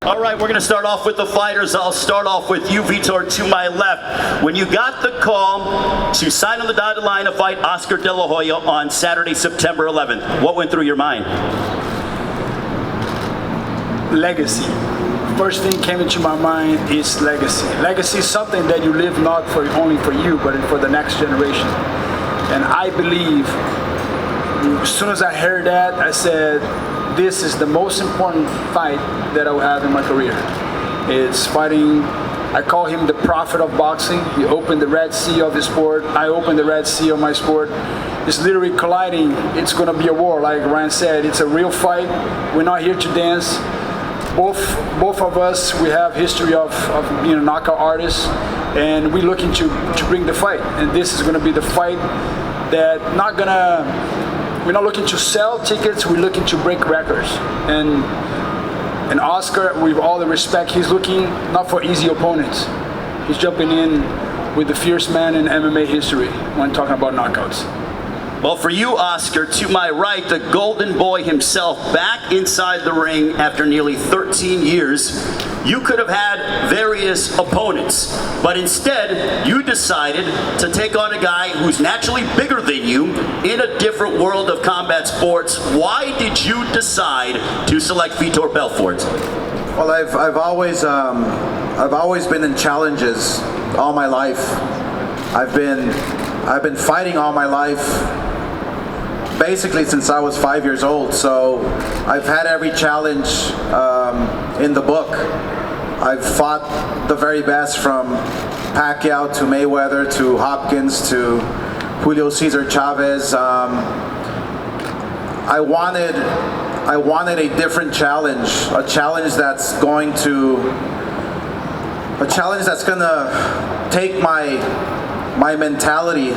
All right, we're going to start off with the fighters. I'll start off with you, Vitor, to my left. When you got the call to sign on the dotted line to fight Oscar De La Hoya on Saturday, September 11th, what went through your mind? Legacy. First thing came into my mind is legacy. Legacy is something that you live not only for you, but for the next generation. And I believe, as soon as I heard that, I said, this is the most important fight that I will have in my career. It's fighting, I call him the prophet of boxing. He opened the Red Sea of his sport. I opened the Red Sea of my sport. It's literally colliding. It's going to be a war, like Ryan said. It's a real fight. We're not here to dance. Both of us, we have history of being knockout artists, and we're looking to bring the fight. And this is going to be the fight that we're not looking to sell tickets, we're looking to break records. And Oscar, with all the respect, he's looking not for easy opponents. He's jumping in with the fierce man in MMA history when talking about knockouts. Well, for you, Oscar, to my right, the golden boy himself, back inside the ring after nearly 13 years. You could have had various opponents, but instead, you decided to take on a guy who's naturally bigger than you in a different world of combat sports. Why did you decide to select Vitor Belfort? Well, I've always been in challenges all my life. I've been fighting all my life, basically since I was 5 years old, so I've had every challenge in the book. I've fought the very best, from Pacquiao to Mayweather to Hopkins to Julio Cesar Chavez. I wanted a different challenge, a challenge that's going to take my mentality,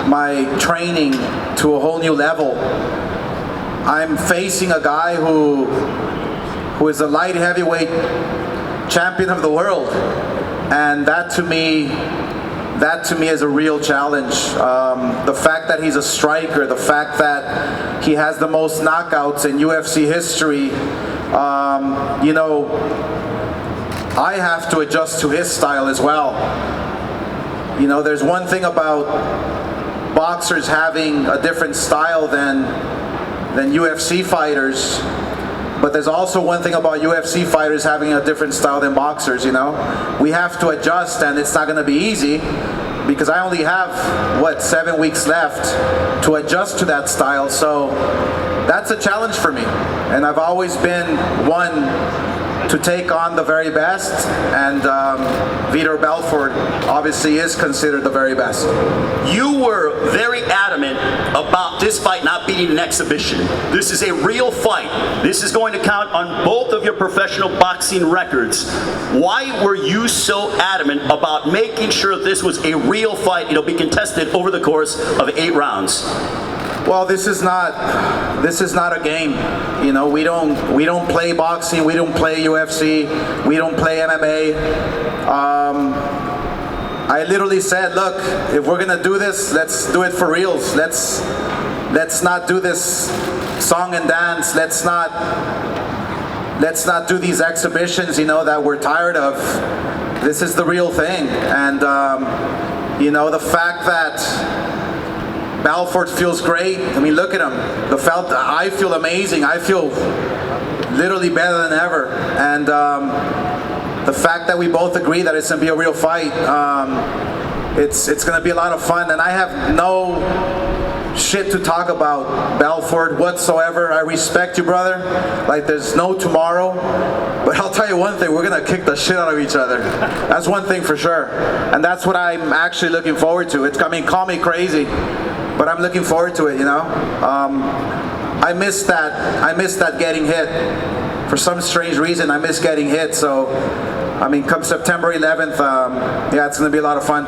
my training to a whole new level. I'm facing a guy who is a light heavyweight champion of the world, and that to me is a real challenge. The fact that he's a striker, the fact that he has the most knockouts in UFC history, you know, I have to adjust to his style as well. You know, there's one thing about boxers having a different style than UFC fighters, but there's also one thing about UFC fighters having a different style than boxers, you know? We have to adjust, and it's not going to be easy, because I only have, 7 weeks left to adjust to that style, so that's a challenge for me. And I've always been one to take on the very best, and Vitor Belfort obviously is considered the very best. You were very adamant about this fight not being an exhibition. This is a real fight. This is going to count on both of your professional boxing records. Why were you so adamant about making sure this was a real fight? It'll be contested over the course of 8 rounds. Well, this is not a game. You know, we don't play boxing, we don't play UFC, we don't play MMA. I literally said, look, if we're gonna do this, let's do it for reals. Let's not do this song and dance. Let's not do these exhibitions, you know, that we're tired of. This is the real thing. And you know, the fact that Belfort feels great. I mean, look at him. I feel amazing. I feel literally better than ever. And the fact that we both agree that it's going to be a real fight, it's going to be a lot of fun. And I have no shit to talk about Belfort whatsoever. I respect you, brother. Like, there's no tomorrow. But I'll tell you one thing, we're going to kick the shit out of each other. That's one thing for sure. And that's what I'm actually looking forward to. I mean, call me crazy, but I'm looking forward to it, you know. I miss that getting hit. For some strange reason, I miss getting hit. So, I mean, come September 11th, yeah, it's going to be a lot of fun.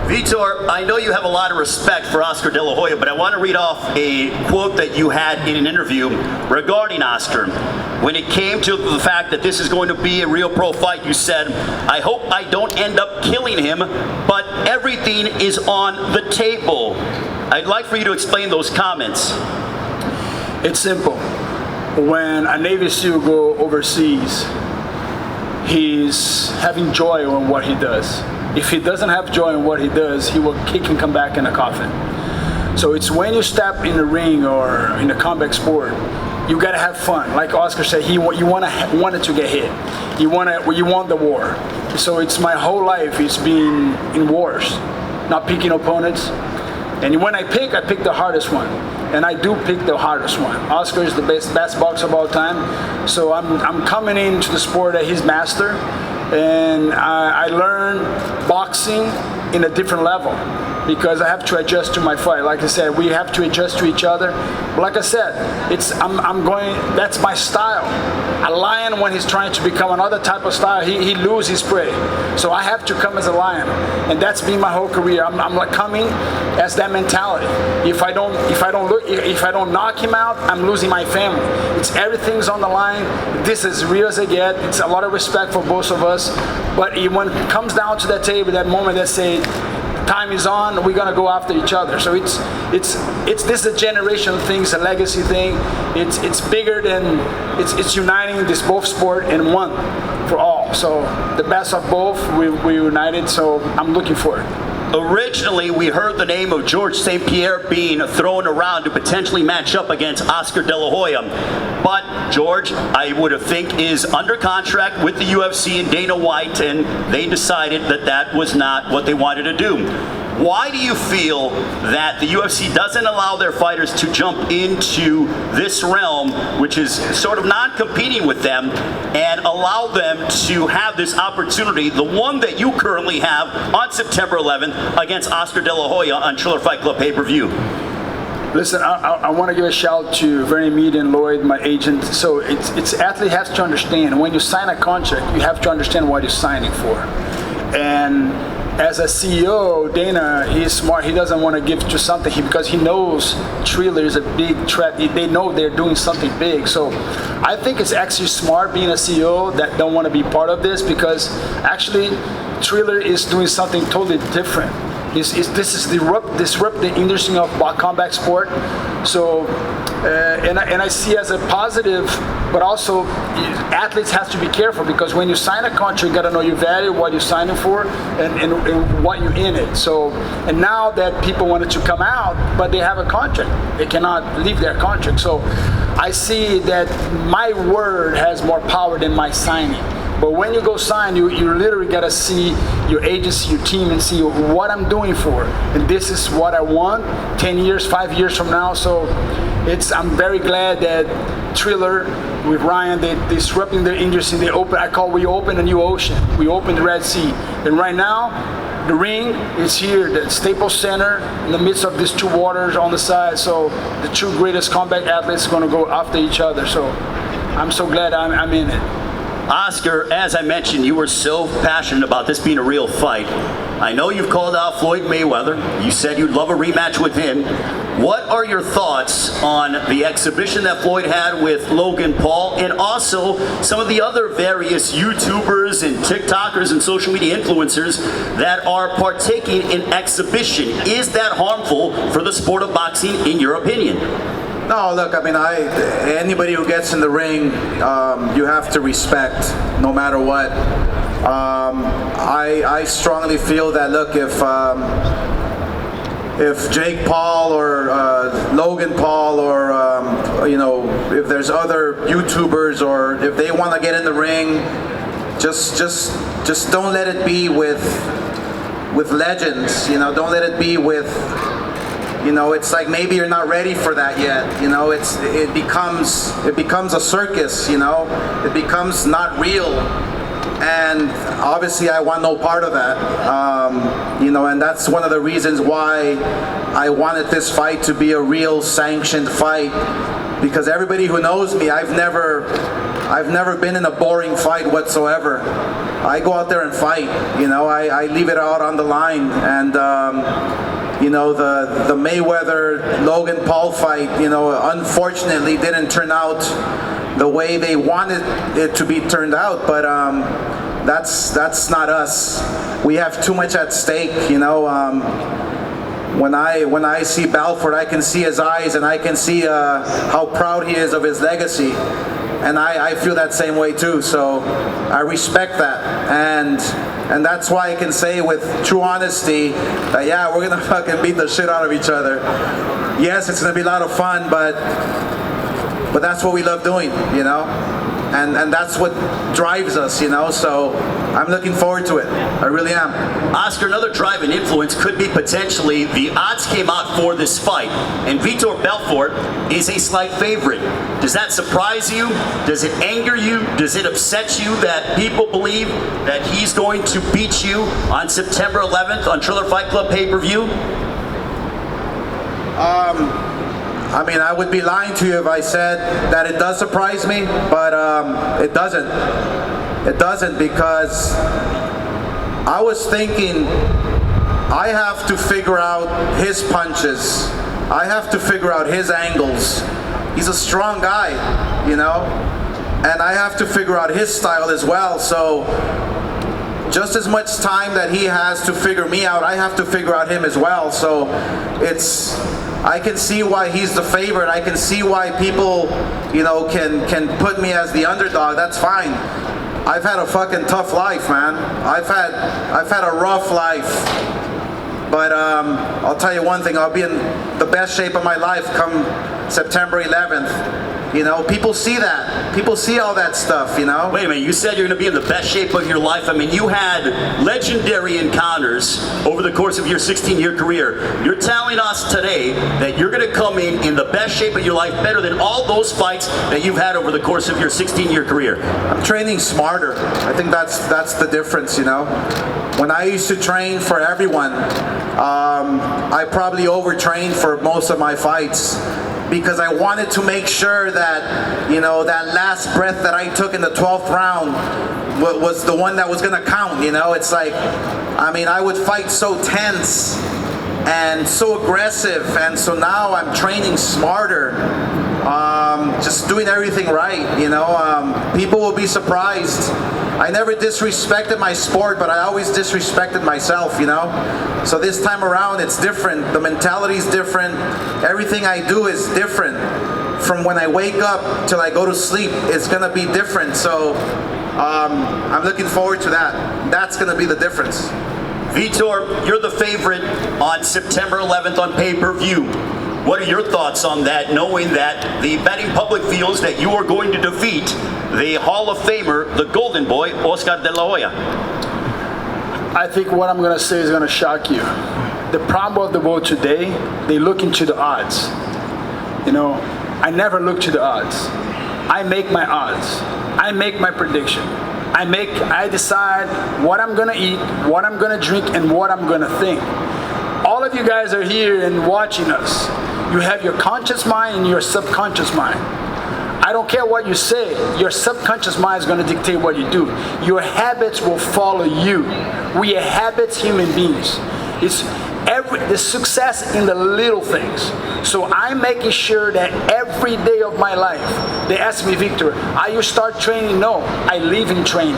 Vitor, I know you have a lot of respect for Oscar De La Hoya, but I want to read off a quote that you had in an interview regarding Oscar. When it came to the fact that this is going to be a real pro fight, you said, I hope I don't end up killing him, but everything is on the table. I'd like for you to explain those comments. It's simple. when a Navy SEAL go overseas, he's having joy on what he does. If he doesn't have joy in what he does, he will kick and come back in a coffin. So it's when you step in the ring or in a combat sport, you gotta have fun. Like Oscar said, you wanted to get hit. You want the war. So it's my whole life. It's been in wars, not picking opponents. And when I pick the hardest one. And I do pick the hardest one. Oscar is the best boxer of all time. So I'm coming into the sport at his master, and I learn boxing in a different level because I have to adjust to my fight. Like I said, we have to adjust to each other. But like I said, that's my style. A lion, when he's trying to become another type of style, he loses prey. So I have to come as a lion, and that's been my whole career. I'm like coming as that mentality. If I don't knock him out, I'm losing my family. Everything's on the line. This is as real as I get. It's a lot of respect for both of us. But when it comes down to that table, that moment that say, time is on, we're gonna go after each other. So this is a generational thing, it's a legacy thing. It's bigger than it's uniting this both sport in one for all. So the best of both, we united. So I'm looking for it. Originally, we heard the name of George St. Pierre being thrown around to potentially match up against Oscar De La Hoya. But George, I would think, is under contract with the UFC and Dana White, and they decided that was not what they wanted to do. Why do you feel that the UFC doesn't allow their fighters to jump into this realm, which is sort of non-competing with them, and allow them to have this opportunity, the one that you currently have on September 11th against Oscar De La Hoya on Triller Fight Club pay-per-view? Listen, I want to give a shout out to Vernon Mead and Lloyd, my agent. So it's athlete has to understand, when you sign a contract, you have to understand what you're signing for. And as a CEO, Dana, he's smart. He doesn't want to give to something because he knows Triller is a big threat. They know they're doing something big. So I think it's actually smart being a CEO that don't want to be part of this, because actually Triller is doing something totally different. This is disrupt the industry of combat sport. So, and I see as a positive, but also athletes have to be careful, because when you sign a contract, you got to know your value, what you're signing for, and what you're in it. So, and now that people wanted to come out, but they have a contract, they cannot leave their contract. So, I see that my word has more power than my signing. But when you go sign, you literally got to see your agency, your team, and see what I'm doing for. And this is what I want 10 years, 5 years from now. So I'm very glad that Triller with Ryan, they disrupting the industry. We open a new ocean. We open the Red Sea. And right now, the ring is here, the Staples Center, in the midst of these two waters on the side. So the two greatest combat athletes are going to go after each other. So I'm so glad I'm in it. Oscar, as I mentioned, you were so passionate about this being a real fight. I know you've called out Floyd Mayweather. You said you'd love a rematch with him. What are your thoughts on the exhibition that Floyd had with Logan Paul, and also some of the other various YouTubers and TikTokers and social media influencers that are partaking in exhibition? Is that harmful for the sport of boxing, in your opinion? No, look, I mean, anybody who gets in the ring, you have to respect, no matter what. I strongly feel that, look, if Jake Paul or Logan Paul or if there's other YouTubers, or if they want to get in the ring, just don't let it be with legends. Don't let it be with. It's like maybe you're not ready for that yet. It becomes a circus. It becomes not real, and obviously I want no part of that. And that's one of the reasons why I wanted this fight to be a real sanctioned fight, because everybody who knows me, I've never been in a boring fight whatsoever. I go out there and fight. I leave it out on the line, and the Mayweather Logan Paul fight, unfortunately didn't turn out the way they wanted it to be turned out. But that's not us. We have too much at stake. when I see Belfort, I can see his eyes, and I can see how proud he is of his legacy. And I feel that same way too, so I respect that. And that's why I can say with true honesty that, yeah, we're gonna fucking beat the shit out of each other. Yes, it's gonna be a lot of fun, but that's what we love doing, you know? And that's what drives us, you know? So I'm looking forward to it. I really am. Oscar, another driving influence could be potentially the odds came out for this fight, and Vitor Belfort is a slight favorite. Does that surprise you? Does it anger you? Does it upset you that people believe that he's going to beat you on September 11th on Triller Fight Club pay-per-view? I mean, I would be lying to you if I said that it does surprise me, but it doesn't. It doesn't, because I was thinking I have to figure out his punches. I have to figure out his angles. He's a strong guy, you know, and I have to figure out his style as well. So just as much time that he has to figure me out, I have to figure out him as well. So I can see why he's the favorite. I can see why people, you know, can put me as the underdog. That's fine. I've had a fucking tough life, man. I've had a rough life. But I'll tell you one thing, I'll be in the best shape of my life come September 11th. You know, people see that. People see all that stuff, you know? Wait a minute, you said you're going to be in the best shape of your life. I mean, you had legendary encounters over the course of your 16-year career. You're telling us today that you're going to come in the best shape of your life, better than all those fights that you've had over the course of your 16-year career. I'm training smarter. I think that's the difference, you know? When I used to train for everyone, I probably overtrained for most of my fights, because I wanted to make sure that, you know, that last breath that I took in the 12th round was the one that was gonna count, you know? It's like, I mean, I would fight so tense and so aggressive, and so now I'm training smarter, just doing everything right, you know? People will be surprised. I never disrespected my sport, but I always disrespected myself, you know? So this time around, it's different. The mentality's different. Everything I do is different. From when I wake up till I go to sleep, it's gonna be different. So I'm looking forward to that. That's gonna be the difference. Vitor, you're the favorite on September 11th on pay-per-view. What are your thoughts on that, knowing that the betting public feels that you are going to defeat the Hall of Famer, the Golden Boy, Oscar de la Hoya? I think what I'm going to say is going to shock you. The problem of the world today, they look into the odds. You know, I never look to the odds. I make my odds. I make my prediction. I decide what I'm going to eat, what I'm going to drink, and what I'm going to think. All of you guys are here and watching us. You have your conscious mind and your subconscious mind. I don't care what you say, your subconscious mind is going to dictate what you do. Your habits will follow you. We are habits human beings. It's the success in the little things. So I'm making sure that every day of my life, they ask me, Victor, are you start training? No, I live in training.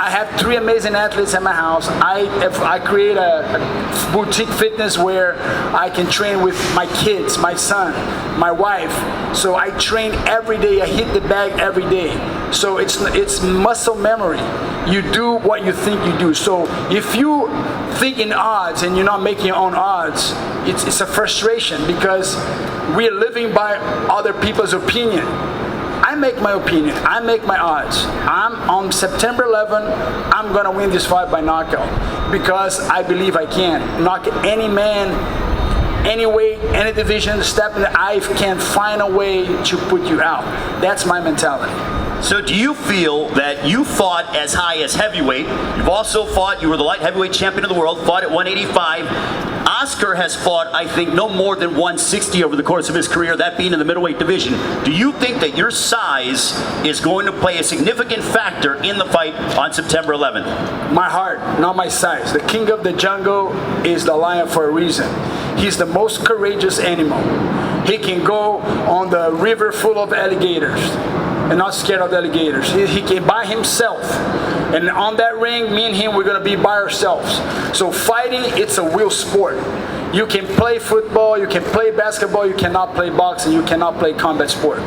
I have 3 amazing athletes at my house. I create a boutique fitness where I can train with my kids, my son, my wife. So I train every day. I hit the bag every day. So it's muscle memory. You do what you think you do. So if you think in odds and you're not making your own odds, it's a frustration, because we're living by other people's opinion. I make my opinion. I make my odds. I'm on September 11th. I'm gonna win this fight by knockout, because I believe I can knock any man, any weight, any division, step in. I can find a way to put you out. That's my mentality. So do you feel that you fought as high as heavyweight? You've also fought, you were the light heavyweight champion of the world, fought at 185. Oscar has fought, I think, no more than 160 over the course of his career, that being in the middleweight division. Do you think that your size is going to play a significant factor in the fight on September 11th? My heart, not my size. The king of the jungle is the lion for a reason. He's the most courageous animal. He can go on the river full of alligators and not scared of alligators. He can by himself. And on that ring, me and him, we're gonna be by ourselves. So fighting, it's a real sport. You can play football, you can play basketball, you cannot play boxing, you cannot play combat sport.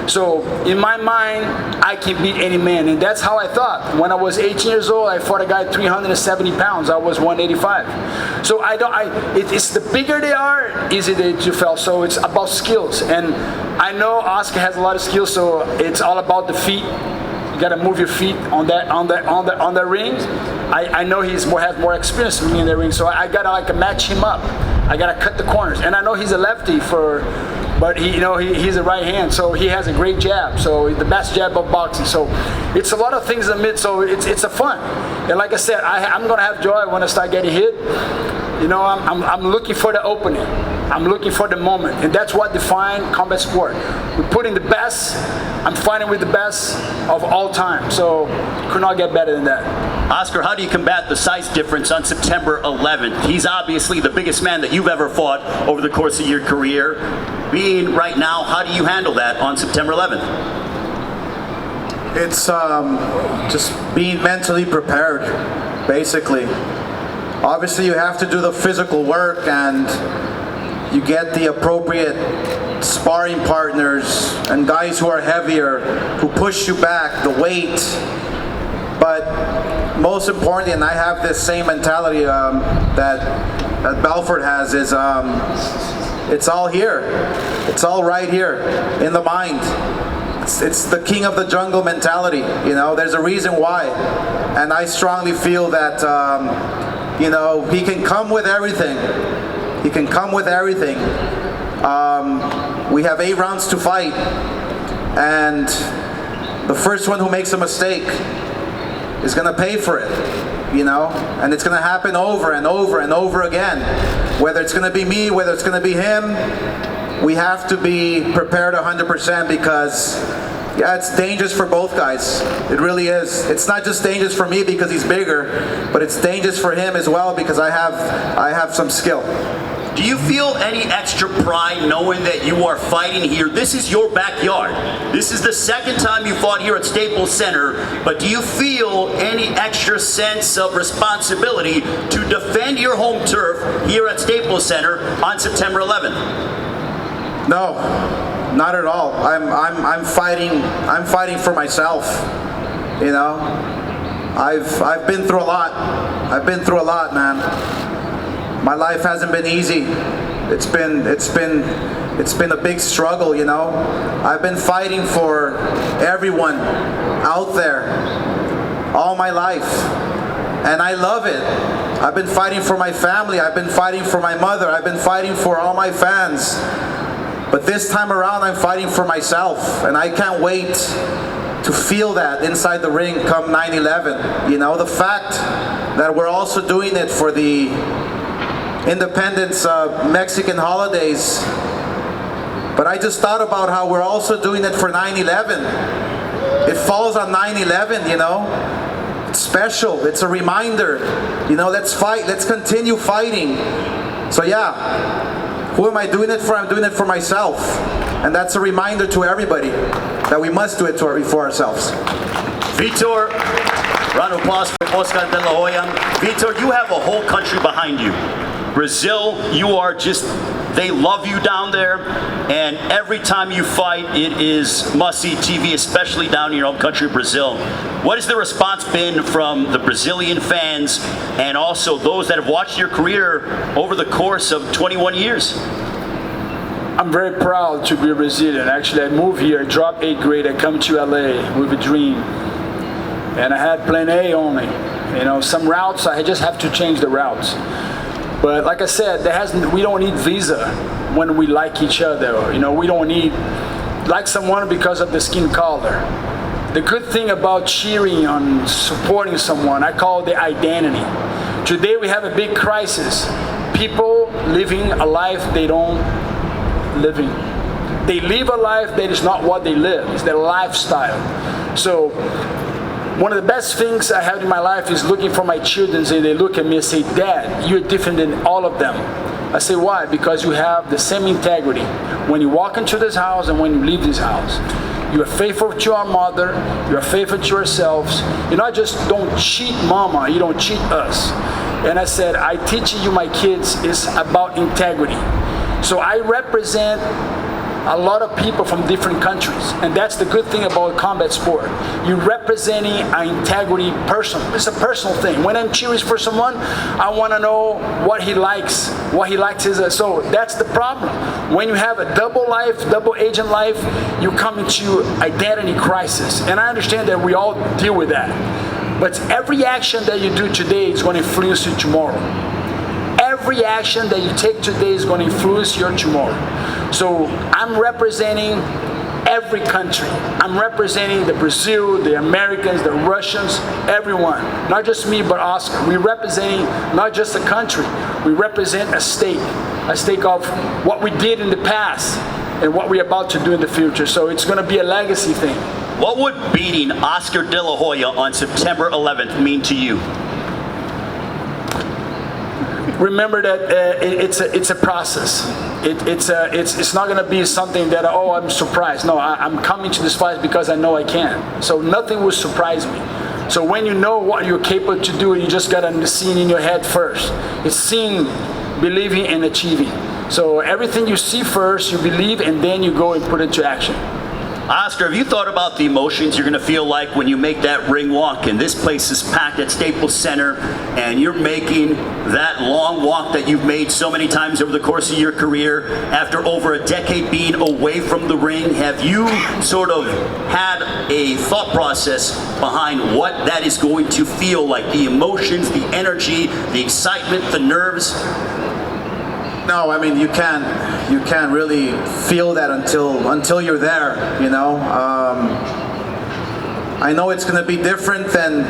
So in my mind, I can beat any man, and that's how I thought. When I was 18 years old, I fought a guy 370 pounds. I was 185. So it's the bigger they are, easier to fail. So it's about skills, and I know Oscar has a lot of skills. So it's all about the feet. You got to move your feet on that ring. I know he has more experience than me in the ring, so I gotta match him up. I gotta cut the corners, and I know he's a lefty but he's a right hand, so he has a great jab. So the best jab of boxing. So it's a lot of things in the mid. So it's a fun. And like I said, I'm gonna have joy when I start getting hit. I'm looking for the opening. I'm looking for the moment, and that's what defines combat sport. We're putting the best. I'm fighting with the best of all time. So could not get better than that. Oscar, how do you combat the size difference on September 11th? He's obviously the biggest man that you've ever fought over the course of your career. Being right now, how do you handle that on September 11th? It's just being mentally prepared, basically. Obviously, you have to do the physical work, and you get the appropriate sparring partners and guys who are heavier, who push you back, the weight. But most importantly, and I have this same mentality that Belfort has, is it's all here. It's all right here in the mind. It's the king of the jungle mentality. There's a reason why, and I strongly feel that he can come with everything. He can come with everything. We have 8 rounds to fight, and the first one who makes a mistake is going to pay for it, and it's going to happen over and over and over again. Whether it's going to be me, whether it's going to be him, we have to be prepared 100%, because it's dangerous for both guys. It really is. It's not just dangerous for me because he's bigger, but it's dangerous for him as well because I have some skill. Do you feel any extra pride knowing that you are fighting here? This is your backyard. This is the second time you fought here at Staples Center, but do you feel any extra sense of responsibility to defend your home turf here at Staples Center on September 11th? No, not at all. I'm fighting for myself. I've been through a lot. I've been through a lot, man. My life hasn't been easy. It's been a big struggle, I've been fighting for everyone out there all my life, and I love it. I've been fighting for my family. I've been fighting for my mother. I've been fighting for all my fans. But this time around, I'm fighting for myself, and I can't wait to feel that inside the ring come 9/11. The fact that we're also doing it for the Independence Mexican holidays. But I just thought about how we're also doing it for 9/11. It falls on 9/11, It's special. It's a reminder. Let's fight. Let's continue fighting. So yeah, who am I doing it for? I'm doing it for myself. And that's a reminder to everybody that we must do it for ourselves. Vitor, round of applause for Oscar de la Hoya. Vitor, you have a whole country behind you. Brazil, they love you down there, and every time you fight, it is must-see TV, especially down in your own country, Brazil. What has the response been from the Brazilian fans and also those that have watched your career over the course of 21 years? I'm very proud to be a Brazilian. Actually, I moved here, dropped 8th grade, I come to LA with a dream, and I had plan A only. Some routes, I just have to change the routes. But like I said, we don't need visa when we like each other. We don't need like someone because of the skin color. The good thing about cheering on, supporting someone, I call it the identity. Today we have a big crisis. People living a life they don't live in. They live a life that is not what they live. It's their lifestyle. So one of the best things I have in my life is looking for my children, and they look at me and say, "Dad, you're different than all of them." I say, "Why?" Because you have the same integrity when you walk into this house and when you leave this house. You are faithful to your mother. You are faithful to yourselves. You not just don't cheat mama, you don't cheat us. And I said, I teaching you my kids is about integrity. So I represent a lot of people from different countries, and that's the good thing about combat sport. You're representing an integrity person. It's a personal thing. When I'm cheering for someone, I want to know what he likes, is. So that's the problem. When you have a double life, double agent life, you come into identity crisis. And I understand that we all deal with that. But every action that you do today is going to influence you tomorrow. Every action that you take today is going to influence your tomorrow. So I'm representing every country. I'm representing the Brazil, the Americans, the Russians, everyone. Not just me, but Oscar. We're representing not just a country. We represent a stake of what we did in the past and what we're about to do in the future. So it's going to be a legacy thing. What would beating Oscar De La Hoya on September 11th mean to you? Remember that it's a process. It's not going to be something that, oh, I'm surprised. No, I'm coming to this fight because I know I can. So nothing will surprise me. So when you know what you're capable to do, you just got to see it in your head first. It's seeing, believing, and achieving. So everything you see first, you believe, and then you go and put it into action. Oscar, have you thought about the emotions you're going to feel like when you make that ring walk and this place is packed at Staples Center and you're making that long walk that you've made so many times over the course of your career after over a decade being away from the ring? Have you sort of had a thought process behind what that is going to feel like? The emotions, the energy, the excitement, the nerves? No, I mean you can't really feel that until you're there, you know. I know it's going to be different than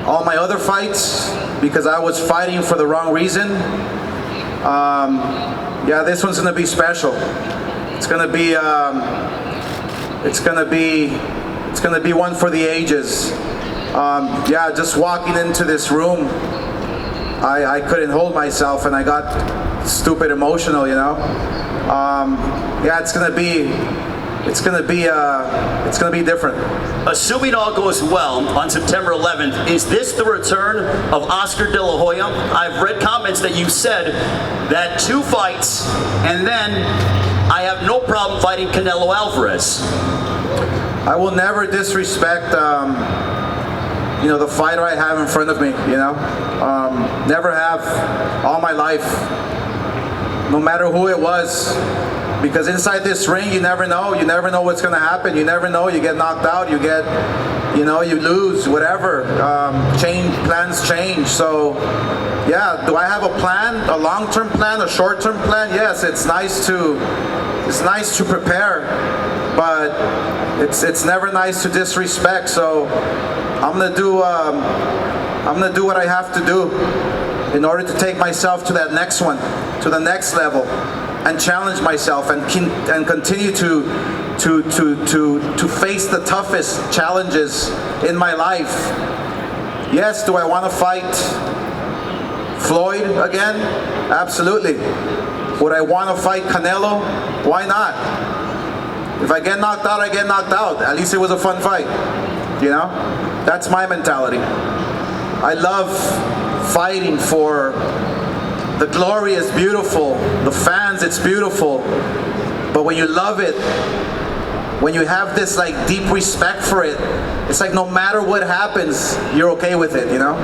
all my other fights because I was fighting for the wrong reason. Yeah, this one's going to be special. It's going to be one for the ages. Yeah, just walking into this room, I couldn't hold myself and I got stupid emotional, you know. Yeah, it's gonna be different. Assuming all goes well on September 11th, is this the return of Oscar De La Hoya? I've read comments that you said that 2 fights and then I have no problem fighting Canelo Alvarez. I will never disrespect you know, the fighter I have in front of me, you know. Never have all my life, no matter who it was, because inside this ring you never know what's going to happen. You never know, you get knocked out, you lose, whatever. Plans change. So yeah, do I have a plan, a long-term plan, a short-term plan? Yes, it's nice to prepare, but it's never nice to disrespect. So I'm gonna do what I have to do in order to take myself to that next one, to the next level, and challenge myself and continue to face the toughest challenges in my life. Yes, do I want to fight Floyd again? Absolutely. Would I want to fight Canelo? Why not? If I get knocked out, I get knocked out. At least it was a fun fight, you know? That's my mentality. I love fighting for the glory is beautiful, the fans, it's beautiful. But when you love it, when you have this like deep respect for it, it's like no matter what happens, you're okay with it, you know?